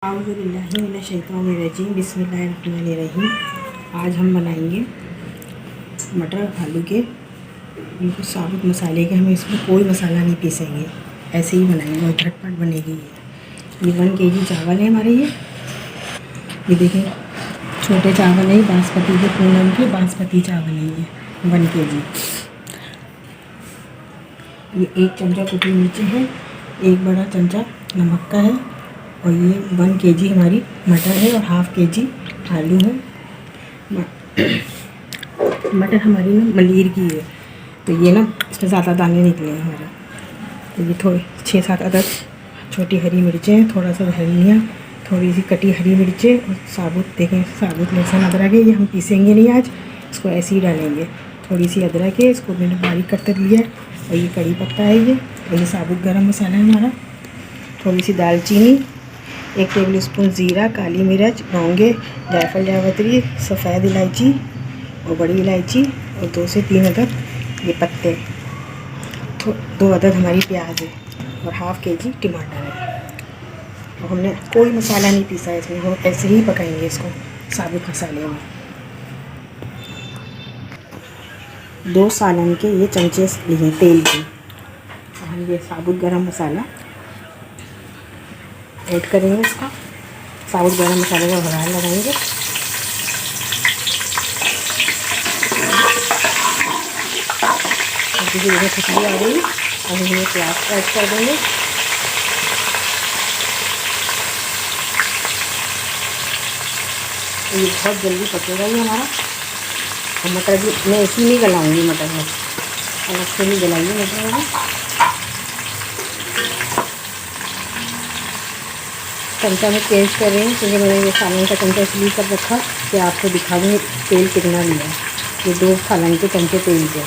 औज़ुबिल्लाहिमिनश्शैतानिर्रजीम बिस्मिल्लाहिर्रहमानिर्रहीम। आज हम बनाएंगे मटर आलू के इनको साबुत मसाले के। हम इसमें कोई मसाला नहीं पीसेंगे, ऐसे ही बनाएंगे और झटपट बनेगी ये 1 kg चावल है हमारे। ये देखें, छोटे चावल है, बासमती के पूनम के बासमती चावल है ये 1 kg। ये 1 चमचा कुटी मिर्ची है, 1 बड़ा चमचा नमक का है, और ये 1 kg हमारी मटर है और ½ kg आलू है। मटर हमारी ना मलीर की है, तो ये ना इसमें ज़्यादा दाने निकले हैं हमारा। तो ये थोड़ी 6-7 अदद छोटी हरी मिर्चें हैं, थोड़ा सा धनिया, थोड़ी सी कटी हरी मिर्चें और साबुत, देखें साबुत लहसुन अदरक है। ये हम पीसेंगे नहीं आज, इसको ऐसे ही डालेंगे। थोड़ी सी अदरक है, इसको मैंने बारीक कट कर लिया है। और ये कड़ी पत्ता है ये, और ये साबुत गरम मसाला है हमारा। थोड़ी सी दालचीनी, 1 टेबल स्पून ज़ीरा, काली मिर्च, लौंगे, जायफल, जावित्री, सफ़ेद इलायची और बड़ी इलायची, और 2 से 3 अदद ये पत्ते, 2 अदद हमारी प्याज है और ½ kg टमाटर है। और हमने कोई मसाला नहीं पीसा है इसमें, हम ऐसे ही पकाएंगे इसको साबुत मसाले में। 2 सालन के ये चमचे लिए तेल के, और हम ये साबुत गरम मसाला ऐड करेंगे। इसका साबुत गरम मसाले का भुनान लगाएंगे। धीरे धीरे खुशबू आ रही है, और ये प्याज ऐड कर देंगे। ये बहुत जल्दी पकेगा ये हमारा। और मटर भी मैं ऐसे ही नहीं गलाऊंगी, मटर में अलग से नहीं गलाइए मटर में। चमचा में चेंज कर रही हूँ, क्योंकि मैंने ये सालन का चमचा इसलिए कर रखा कि आपको दिखा दूँ तेल कितना लिया। ये 2 सालन के चमचे तेल के।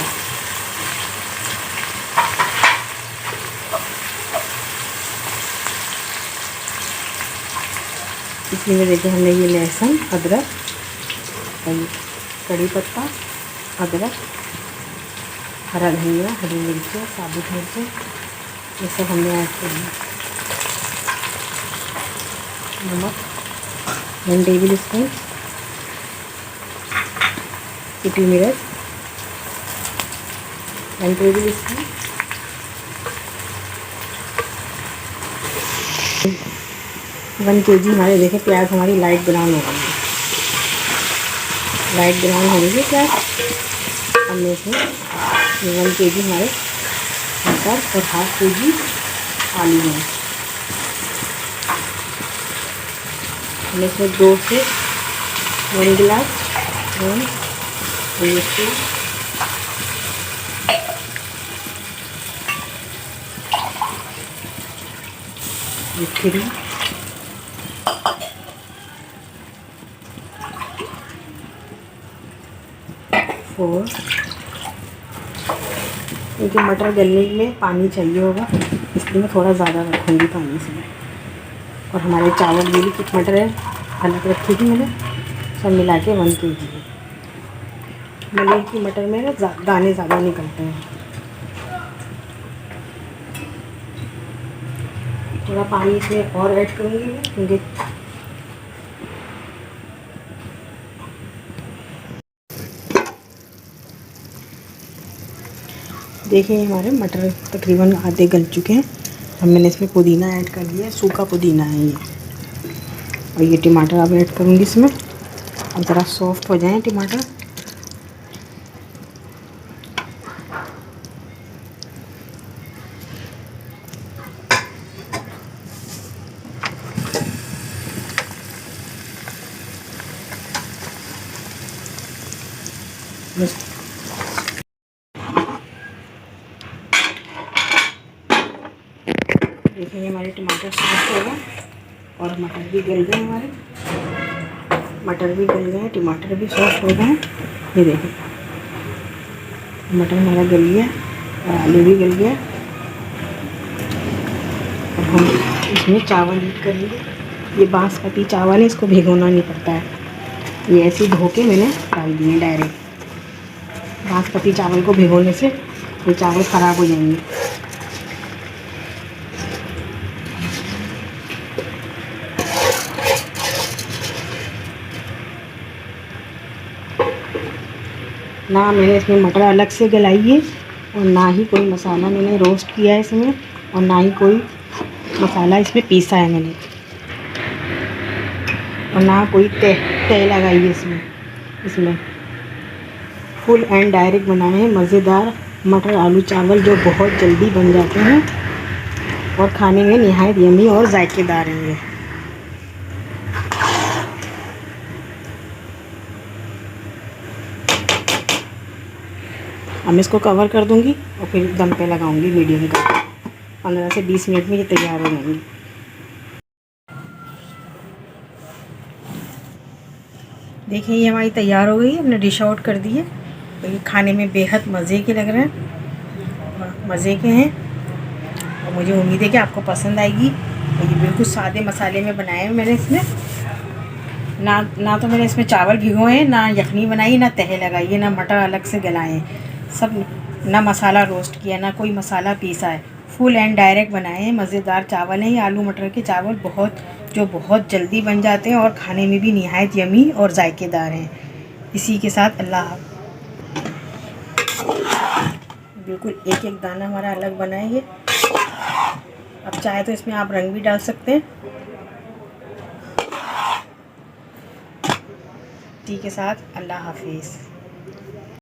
इसमें देखिए हमने ये लहसुन, अदरक और कड़ी पत्ता, अदरक, हरा धनिया, हरी मिर्चें, साबुत मिर्चें, ये सब हमने ऐड कर दिया। नमक 1 टेबल स्पून, कुटी मिर्च 1 टेबल स्पून, 1 kg हमारे देखें प्याज हमारी लाइट ब्राउन हो गई है। लाइट ब्राउन हो गई है प्याज। हमने इसमें 1 kg हमारे मटर और ½ kg आलू हैं। हमने इसमें 2 से 1 गिलास खीरी, 4, क्योंकि मटर गलने में पानी चाहिए होगा, इसलिए मैं थोड़ा ज़्यादा रखूँगी पानी इसमें। और हमारे चावल भी कुछ मटर है अलग रखी थी मैंने, सब मिला के 1 kg। मटर की मटर में ना दाने ज़्यादा निकलते हैं। थोड़ा पानी इसमें और ऐड करूँगी मैं, क्योंकि देखिए हमारे मटर तकरीबन आधे गल चुके हैं। अब मैंने इसमें पुदीना ऐड कर दिया, सूखा पुदीना है ये। और ये टमाटर अब ऐड करूँगी इसमें, अब ज़रा सॉफ्ट हो जाएं टमाटर। देखिए हमारे टमाटर सॉफ्ट हो गए और मटर भी गल गए हमारे। मटर भी गल गए, टमाटर भी सॉफ्ट हो गए। ये देखिए मटर हमारा गल गया और आलू भी गल गया। अब हम इसमें चावल ऐड करेंगे। ये बासमती चावल है, इसको भिगोना नहीं पड़ता है, ये ऐसे ही धो के मैंने डाल दिए डायरेक्ट। बासमती चावल को भिगोने से ये चावल ख़राब हो जाएंगे। ना मैंने इसमें मटर अलग से गलाई है और ना ही कोई मसाला मैंने रोस्ट किया है इसमें, और ना ही कोई मसाला इसमें पीसा है मैंने, और ना कोई तह लगाई है इसमें फुल एंड डायरेक्ट बनाए हैं मज़ेदार मटर आलू चावल, जो बहुत जल्दी बन जाते हैं और खाने में निहायत यम्मी और जायकेदार हैं ये। अब मैं इसको कवर कर दूंगी और फिर दम पे लगाऊंगी मीडियम का। 15 से 20 मिनट में ये तैयार हो जाएंगी। देखिए ये हमारी तैयार हो गई है, हमने डिश आउट कर दी है। तो ये खाने में बेहद मज़े के लग रहे हैं, मज़े के हैं, और मुझे उम्मीद है कि आपको पसंद आएगी। और ये बिल्कुल सादे मसाले में बनाए हैं मैंने इसमें, ना तो मैंने इसमें चावल भिगोए हैं, ना यखनी बनाई, ना तह लगाई है, ना मटर अलग से गलाए हैं, सब ना मसाला रोस्ट किया, ना कोई मसाला पीसा है, फुल एंड डायरेक्ट बनाए हैं। मज़ेदार चावल हैं ये आलू मटर के चावल, बहुत जल्दी बन जाते हैं और खाने में भी निहायत यमी और जायकेदार हैं। इसी के साथ अल्लाह, बिल्कुल एक एक दाना हमारा अलग बना है ये। अब चाहे तो इसमें आप रंग भी डाल सकते हैं। टी के साथ अल्लाह हाफिज़।